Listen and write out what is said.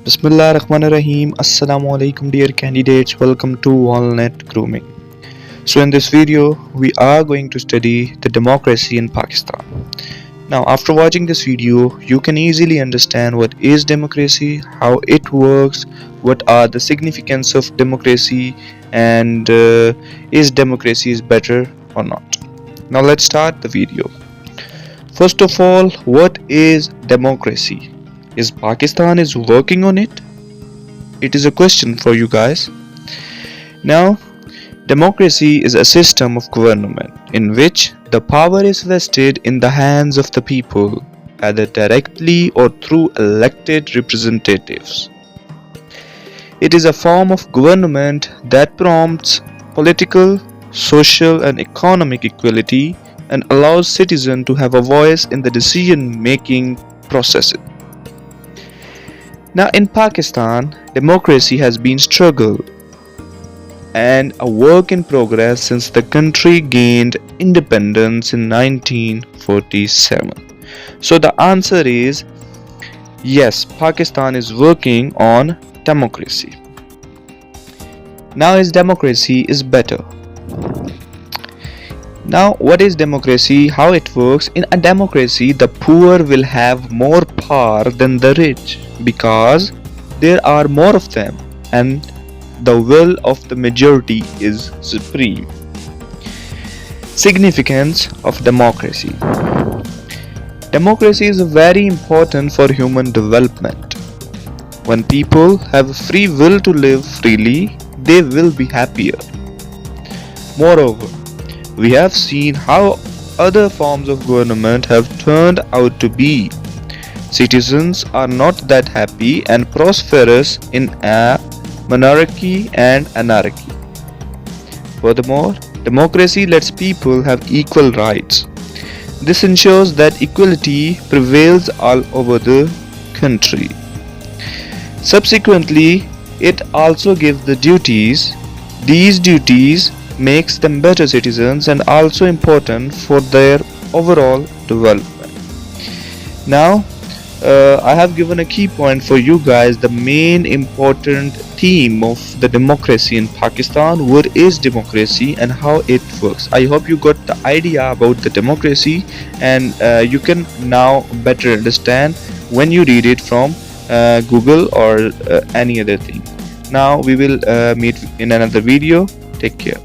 Bismillahirrahmanirrahim. Assalamu alaikum dear candidates. Welcome to Walnut Grooming. So in this video we are going to study the democracy in Pakistan. Now after watching this video you can easily understand what is democracy, how it works, what are the significance of democracy, and is democracy is better or not. Now let's start the video. First of all, what is democracy? Is Pakistan is working on it? It is a question for you guys. Now, democracy is a system of government in which the power is vested in the hands of the people, either directly or through elected representatives. It is a form of government that promotes political, social, and economic equality and allows citizens to have a voice in the decision-making processes. Now in Pakistan, democracy has been struggle and a work in progress since the country gained independence in 1947. So the answer is yes, Pakistan is working on democracy. Now is democracy is better? Now what is democracy? How it works? In a democracy, the poor will have more power than the rich because there are more of them and the will of the majority is supreme. Significance of democracy. Democracy is very important for human development. When people have free will to live freely, they will be happier. Moreover, we have seen how other forms of government have turned out to be. Citizens are not that happy and prosperous in a monarchy and anarchy. Furthermore, democracy lets people have equal rights. This ensures that equality prevails all over the country. Subsequently, it also gives the duties. These duties makes them better citizens and also important for their overall development. Now, I have given a key point for you guys, the main important theme of the democracy in Pakistan. What is democracy and how it works? I hope you got the idea about the democracy and you can now better understand when you read it from Google or any other thing. Now we will meet in another video. Take care.